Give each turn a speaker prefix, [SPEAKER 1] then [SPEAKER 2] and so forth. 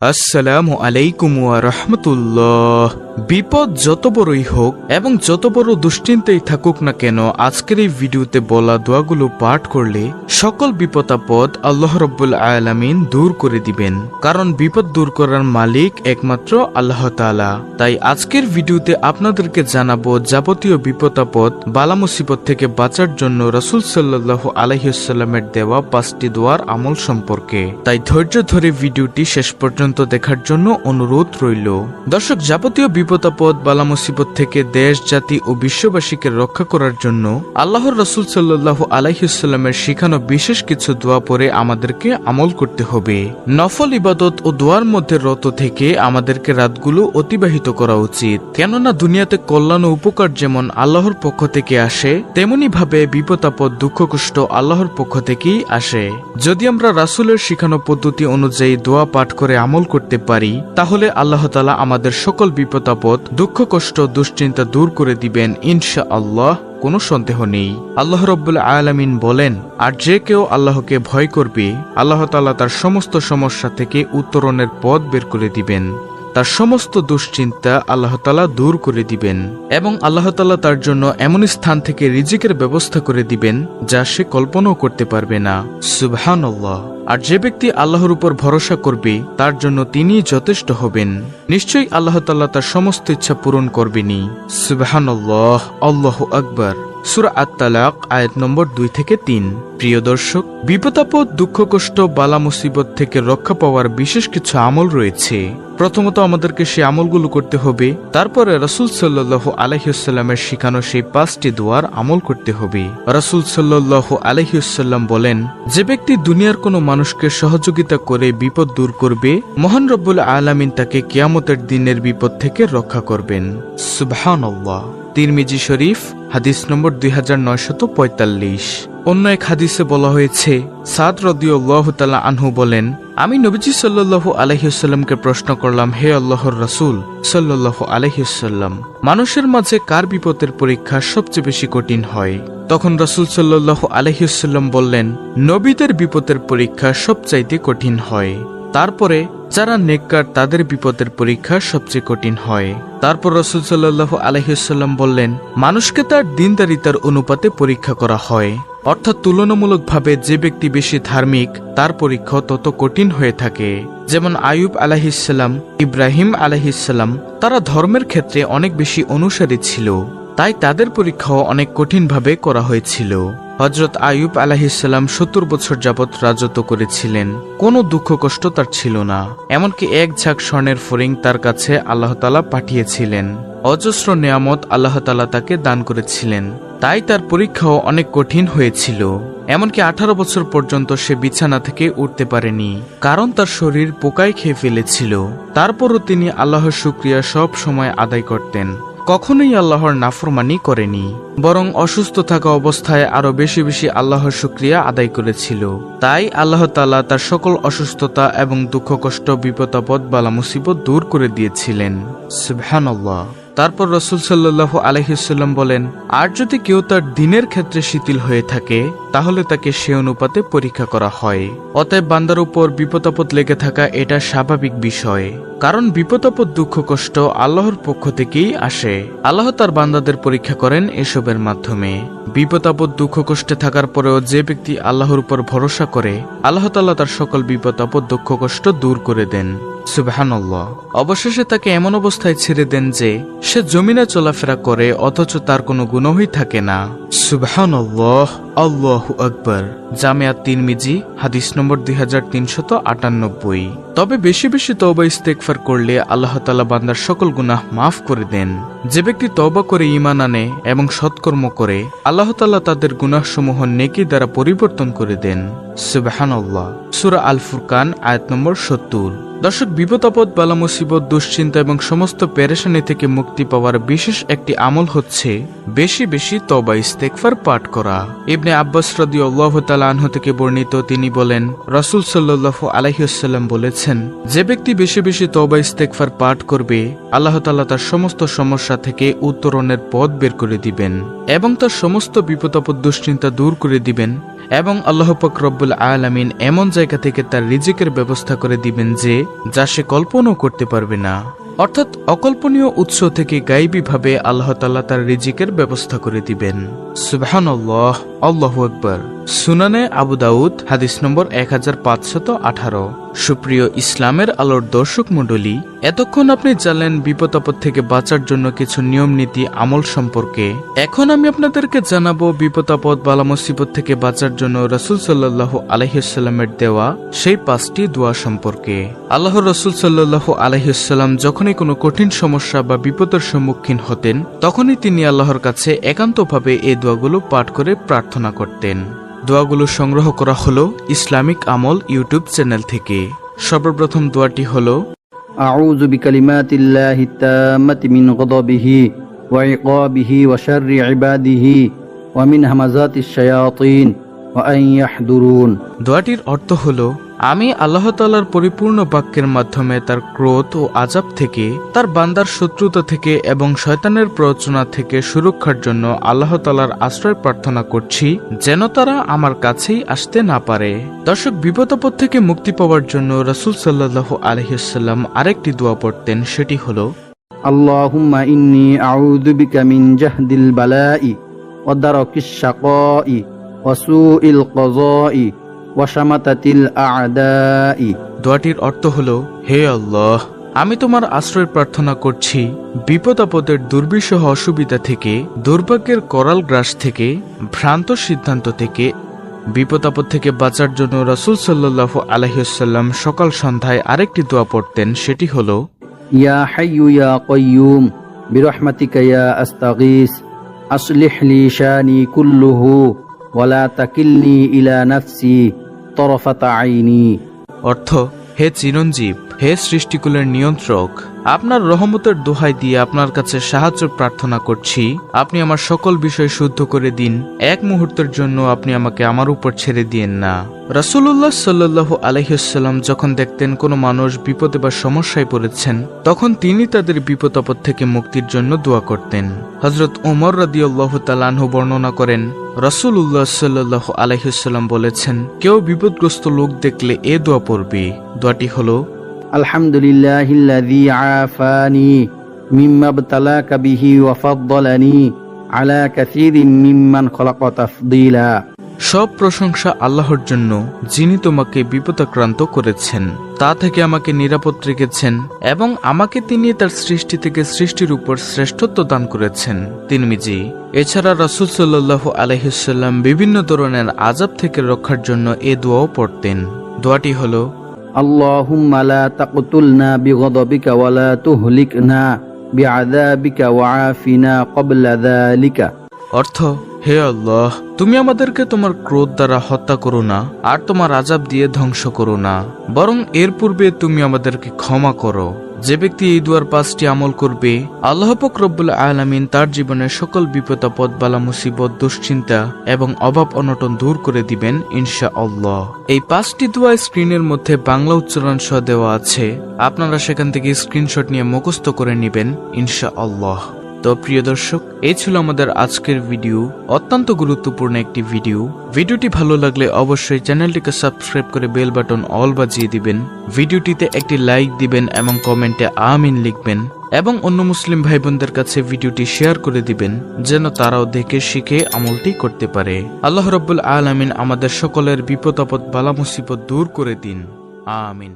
[SPEAKER 1] আসসালামু আলাইকুম ওয়া রাহমাতুল্লাহ। বিপদ যত বড়ই হোক এবং যত বড় দুশ্চিন্তাই থাকুক না কেন, আজকের এই ভিডিওতে বলা দোয়াগুলো পাঠ করলে সকল বিপদ আপদ আল্লাহ রাব্বুল আলামিন দূর করে দিবেন। কারণ বিপদ দূর করার মালিক একমাত্র আল্লাহ তাআলা। তাই আজকের ভিডিওতে আপনাদেরকে জানাবো যাবতীয় বিপদ আপদ বালা মুসিবত থেকে বাঁচার জন্য রাসূল সাল্লাল্লাহু আলাইহি ওয়াসাল্লামের দেওয়া 5টি দোয়ার আমল সম্পর্কে। তাই ধৈর্য ধরে ভিডিওটি শেষ পর্যন্ত দেখার জন্য অনুরোধ রইল। দর্শক, যাবতীয় বিপদ আপদ বালা মুসিবত থেকে দেশ, জাতি ও বিশ্ববাসীকে রক্ষা করার জন্য আল্লাহর রাসূল সাল্লাল্লাহু আলাইহি ওয়াসাল্লামের শিখানো বিশেষ কিছু দোয়া পড়ে আমাদেরকে আমল করতে হবে। নফল ইবাদত ও দোয়ার মধ্যে রত থেকে আমাদেরকে রাতগুলো অতিবাহিত করা উচিত। কেননা দুনিয়াতে কল্যাণ ও উপকার যেমন আল্লাহর পক্ষ থেকে আসে, তেমনি ভাবে বিপদ আপদ দুঃখ কষ্ট আল্লাহর পক্ষ থেকেই আসে। যদি আমরা রাসূলের শিখানো পদ্ধতি অনুযায়ী দোয়া পাঠ করে আমল করতে পারি, তাহলে আল্লাহ তাআলা আমাদের সকল বিপদ আপদ দুঃখ কষ্ট দুশ্চিন্তা দূর করে দিবেন ইনশাআল্লাহ, কোনো সন্দেহ নেই। আল্লাহ রাব্বুল আলামিন বলেন, আর যে কেউ আল্লাহকে ভয় করবে, আল্লাহ তাআলা তার সমস্ত সমস্যা থেকে উত্তরণের পথ বের করে দিবেন। তার সমস্ত দুশ্চিন্তা আল্লাহ তাআলা দূর করে দিবেন এবং আল্লাহ তাআলা তার জন্য এমন স্থান থেকে রিজিকের ব্যবস্থা করে দিবেন যা সে কল্পনাও করতে পারবে না। সুবহানাল্লাহ। আর যে ব্যক্তি আল্লাহর উপর ভরসা করবে, তার জন্য তিনিই যথেষ্ট হবেন। নিশ্চয়ই আল্লাহ তাআলা তার সমস্ত ইচ্ছা পূরণ করবেনই। সুবহানাল্লাহ, আল্লাহু আকবার। সূরা আত-তালাক আয়াত নম্বর 2 থেকে 3। প্রিয় দর্শক, বিপদ আপদ দুঃখ কষ্ট বালা মুসিবত থেকে রক্ষা পাওয়ার বিশেষ কিছু আমল রয়েছে। প্রথমত আমাদেরকে সেই আমলগুলো করতে হবে, তারপরে রাসূল সাল্লাল্লাহু আলাইহি ওয়াসাল্লামের শিখানো সেই 5টি দোয়ার আমল করতে হবে। রাসূল সাল্লাল্লাহু আলাইহি ওয়াসাল্লাম বলেন, যে ব্যক্তি দুনিয়ার কোনো মানুষকে সহযোগিতা করে বিপদ দূর করবে, মহান রব্বুল আলামিন তাকে কিয়ামতের দিনের বিপদ থেকে রক্ষা করবেন। সুবহানাল্লাহ। তিরমিজি শরীফ হাদিস নম্বর 2945। অন্য এক হাদিসে বলা হয়েছে, সাদ রাদিয়াল্লাহু তাআলা আনহু বলেন, আমি নবীজি সাল্লাল্লাহু আলাইহি ওয়াসাল্লামকে প্রশ্ন করলাম, হে আল্লাহর রাসূল সাল্লাল্লাহু আলাইহি ওয়াসাল্লাম, মানুষের মাঝে কার বিপদের পরীক্ষা সবচেয়ে বেশি কঠিন হয়? তখন রাসূল সাল্লাল্লাহু আলাইহি ওয়াসাল্লাম বললেন, নবীদের বিপদের পরীক্ষা সবচাইতে কঠিন হয়। তারপরে যারা নেককার তাদের বিপদের পরীক্ষা সবচেয়ে কঠিন হয়। তারপর রাসূল সাল্লাল্লাহু আলাইহি ওয়াসাল্লাম বললেন, মানুষকে তার দ্বীনদারিতার অনুপাতে পরীক্ষা করা হয়। অর্থাৎ তুলনামূলকভাবে যে ব্যক্তি বেশি ধার্মিক, তার পরীক্ষা তত কঠিন হয়ে থাকে। যেমন আইয়ুব আলাইহিসসালাম, ইব্রাহিম আলাইহিসসালাম, তারা ধর্মের ক্ষেত্রে অনেক বেশি অনুসারী ছিল, তাই তাদের পরীক্ষাও অনেক কঠিনভাবে করা হয়েছিল। হযরত আইয়ুব আলাইহিসসালাম 70 বছর যাবৎ রাজত্ব করেছিলেন, কোনো দুঃখ কষ্ট তার ছিল না। এমনকি এক ঝাঁক স্বর্ণের ফড়িং তার কাছে আল্লাহ তাআলা পাঠিয়েছিলেন। অজস্র নেয়ামত আল্লাহ তাআলা তাকে দান করেছিলেন, তাই তার পরীক্ষাও অনেক কঠিন হয়েছিল। এমনকি 18 বছর পর্যন্ত সে বিছানা থেকে উঠতে পারেনি, কারণ তার শরীর পোকায় খেয়ে ফেলেছিল। তারপরও তিনি আল্লাহর শুকরিয়া সব সময় আদায় করতেন, কখনোই আল্লাহর নাফরমানি করেনি, বরং অসুস্থ থাকা অবস্থায় আরো বেশি বেশি আল্লাহর শুকরিয়া আদায় করেছিল। তাই আল্লাহ তাআলা তার সকল অসুস্থতা এবং দুঃখ কষ্ট বিপদ আপদ বালা মুসিবত দূর করে দিয়েছিলেন। সুবহানাল্লাহ। তারপর রাসূল সাল্লাল্লাহু আলাইহি ওয়াসাল্লাম বলেন, আর যদি কেউ তার দ্বীনের ক্ষেত্রে শিথিল হয়ে থাকে, তাহলে তাকে সে অনুপাতে পরীক্ষা করা হয়। অতএব বান্দার উপর বিপদ আপদ লেগে থাকা এটা স্বাভাবিক বিষয়, কারণ বিপদ আপদ দুঃখ কষ্ট আল্লাহর পক্ষ থেকেই আসে। আল্লাহ তার বান্দাদের পরীক্ষা করেন এসবের মাধ্যমে। বিপদ আপদ দুঃখ কষ্টে থাকার পরেও যে ব্যক্তি আল্লাহর উপর ভরসা করে, আল্লাহ তাআলা তার সকল বিপদ আপদ দুঃখ কষ্ট দূর করে দেন। সুবহানাল্লাহ। অবশেষে তাকে এমন অবস্থায় ছেড়ে দেন যে সে জমিনে চলাফেরা করে অথচ তার কোনো গুনাহই থাকে না। সুবহানাল্লাহ, আল্লাহু আকবার। জামিআত তিরমিজি হাদিস নম্বর 2398। তবে বেশি বেশি তওবা ইস্তেগফার করলে আল্লাহ তাআলা বান্দার সকল গুনাহ মাফ করে দেন। যে ব্যক্তি তওবা করে ঈমান আনে এবং সৎকর্ম করে, আল্লাহ তাআলা তাদের গুনাহসমূহ নেকি দ্বারা পরিবর্তন করে দেন। সুবহানাল্লাহ। সূরা আল ফুরকান আয়াত নম্বর 70। দর্শক, বিপদ আপদ বালা মুসিবত দুশ্চিন্তা এবং সমস্ত পেরেশানি থেকে মুক্তি পাওয়ার বিশেষ একটি আমল হচ্ছে বেশি বেশি তওবা ইস্তেগফার পাঠ করা। ইবনে আব্বাস রাদিয়াল্লাহু তাআলা আনহু থেকে বর্ণিত, তিনি বলেন, রাসূল সাল্লাল্লাহু আলাইহি ওয়াসাল্লাম বলেছেন, যে ব্যক্তি বেশি বেশি তওবা ইস্তেগফার পাঠ করবে, আল্লাহ তাআলা তার সমস্ত সমস্যা থেকে উত্তরণের পথ বের করে দিবেন এবং তার সমস্ত বিপদ আপদ দুশ্চিন্তা দূর করে দিবেন এবং আল্লাহ পাক রব্বুল রব্বুল আলামিন এমন জায়গা থেকে তার রিজিকের ব্যবস্থা করে দিবেন যে যা সে কল্পনাও করতে পারবে না। অর্থাৎ অকল্পনীয় উৎস থেকে গায়বীভাবে আল্লাহ তাআলা তার রিজিকের ব্যবস্থা করে দিবেন। সুবহানাল্লাহ, আল্লাহু আকবার। সুনানে আবু দাউদ হাদিস নম্বর 1518। সুপ্রিয় ইসলামের আলোর দর্শক মণ্ডলী, এতক্ষণ আপনি জানলেন বিপদ আপদ থেকে বাঁচার জন্য কিছু নিয়ম নীতি আমল সম্পর্কে। এখন আমি আপনাদেরকে জানাবো বিপদ আপদ বালা মুসিবত থেকে বাঁচার জন্য রাসূল সাল্লাল্লাহু আলাইহি ওয়াসাল্লামের দেওয়া সেই 5টি দোয়া সম্পর্কে। আল্লাহর রাসূল সাল্লাল্লাহু আলাইহি ওয়াসাল্লাম যখনই কোনো কঠিন সমস্যা বা বিপদের সম্মুখীন হতেন তখনই তিনি আল্লাহর কাছে একান্তভাবে এই দোয়াগুলো পাঠ করে প্রার্থনা করতেন। দোয়াগুলো সংগ্রহ করা হলো ইসলামিক আমল ইউটিউব চ্যানেল থেকে। সর্বপ্রথম দোয়াটি হলো
[SPEAKER 2] আউযু বিকালিমাতিল্লাহি তাম্মাতি মিন গাদাবিহি ওয়া ইকাবিহি ওয়া শাররি ইবাদিহি ওয়া মিন হামাযাতিশ শায়াতিন ওয়া আন ইয়াহদুরুন।
[SPEAKER 1] দোয়াটির অর্থ হলো, আমি আল্লাহ তাআলার পরিপূর্ণ বাক্যের মাধ্যমে তার ক্রোধ ও আযাব থেকে, তার বান্দার শত্রুতা থেকে এবং শয়তানের প্ররোচনা থেকে সুরক্ষার জন্য আল্লাহ তাআলার আশ্রয় প্রার্থনা করছি যেন তারা আমার কাছেই আসতে না পারে। দর্শক, বিপদ আপদ থেকে মুক্তি পাওয়ার জন্য রাসূল সাল্লাল্লাহু আলাইহি ওয়াসাল্লাম আরেকটি দোয়া পড়তেন, সেটি হলো
[SPEAKER 2] আল্লাহুম্মা ইন্নী আউযু বিকা মিন জাহদিল বালাই ওয়া দারকিশ শাকাই ওয়া সুইল কাযাই ওয়া শামাতাতিল আ'দাই।
[SPEAKER 1] দোয়াটির অর্থ হলো, হে আল্লাহ, আমি তোমার আশ্রয় প্রার্থনা করছি বিপদ আপদের দুর্বিষহ অসুবিধা থেকে, দুর্ভাগ্যের করাল গ্রাস থেকে, ভ্রান্ত সিদ্ধান্ত থেকে। বিপদ আপদ থেকে বাঁচার জন্য রাসূল সাল্লাল্লাহু আলাইহি ওয়াসাল্লাম সকাল সন্ধ্যায় আরেকটি দোয়া পড়তেন, সেটি হলো
[SPEAKER 2] ইয়া হাইয়্যু ইয়া কাইয়্যুম বিরহমাতিকা ইয়া আস্তাগীস আসলিহ লি শানি কুল্লুহু ওয়া লা তাকিলনি ইলা নাফসি তরফাতা আইনি।
[SPEAKER 1] অর্থ, হে চিরঞ্জীব, হে সৃষ্টিকুলের নিয়ন্ত্রক, আপনার রহমতের দোহাই দিয়ে আপনার কাছে সাহায্য প্রার্থনা করছি। আপনি আমার সকল বিষয় শুদ্ধ করে দিন, এক মুহূর্তের জন্য আপনি আমাকে আমার উপর ছেড়ে দিয়েন না। রাসূলুল্লাহ সাল্লাল্লাহু আলাইহি ওয়াসাল্লাম যখন দেখতেন কোনো মানুষ বিপদে বা সমস্যায় পড়েছেন তখন তিনি তাদের বিপদ আপদ থেকে মুক্তির জন্য দোয়া করতেন। হযরত ওমর রাদিয়াল্লাহু তাআলা আনহু বর্ণনা করেন, রাসূলুল্লাহ সাল্লাল্লাহু আলাইহি ওয়াসাল্লাম বলেছেন, কেউ বিপদগ্রস্ত লোক দেখলে এ দোয়া পড়বে। দোয়াটি হলো
[SPEAKER 2] আলহামদুলিল্লাহিল্লাযী আফানি মিম্মা ইবতালাকা বিহি ওয়া ফাদ্দালানি আলা কাসীরিন মিম্মান খলাকা তাফদীলা।
[SPEAKER 1] সব প্রশংসা আল্লাহর জন্য, যিনি তোমাকে বিপদাক্রান্ত করেছেন, তা থেকে আমাকে নিরাপদ রেখেছেন এবং আমাকে তিনি তার সৃষ্টি থেকে সৃষ্টির উপর শ্রেষ্ঠত্ব দান করেছেন। তিরমিজি। এছাড়া রাসূল সাল্লাল্লাহু আলাইহি ওয়াসাল্লাম বিভিন্ন ধরনের আযাব থেকে রক্ষার জন্য এ দোয়াও পড়তেন। দোয়াটি হলো
[SPEAKER 2] আল্লাহুম্মা লা তাকতুলনা বিগদাবিকা ওয়া লা তুহলিকনা বিআযাবিকা ওয়া আফিনা ক্বাবলা যালিকা।
[SPEAKER 1] অর্থ, হে আল্লাহ, তুমি আমাদেরকে তোমার ক্রোধ দ্বারা হত্যা করো না আর তোমার আযাব দিয়ে ধ্বংস করো না, বরং এর পূর্বে তুমি আমাদেরকে ক্ষমা করো। যে ব্যক্তি এই দুয়ার 5টি আমল করবে, আল্লাহ পাক রব্বুল আলামিন তার জীবনের সকল বিপদ আপদ বালা মুসিবত দুশ্চিন্তা এবং অভাব অনটন দূর করে দিবেন ইনশাআল্লাহ। এই 5টি দোয়া স্ক্রিনের মধ্যে বাংলা উচ্চারণ সহ দেওয়া আছে, আপনারা সেখান থেকে স্ক্রিনশট নিয়ে মুখস্থ করে নেবেন ইনশাআল্লাহ। তো প্রিয় দর্শক, এই ছিল আমাদের আজকের ভিডিও, অত্যন্ত গুরুত্বপূর্ণ একটি ভিডিও। ভিডিওটি ভালো লাগলে অবশ্যই চ্যানেলটিকে সাবস্ক্রাইব করে বেল বাটন অল বাজিয়ে দিবেন, ভিডিওটিতে একটি লাইক দিবেন এবং কমেন্টে আমিন লিখবেন এবং অন্য মুসলিম ভাই বোনদের কাছে ভিডিওটি শেয়ার করে দিবেন যেন তারাও দেখে শিখে আমলটি করতে পারে। আল্লাহ রাব্বুল আলামিন আমাদের সকলের বিপদ আপদ বালা মুসিবত দূর করে দিন, আমিন।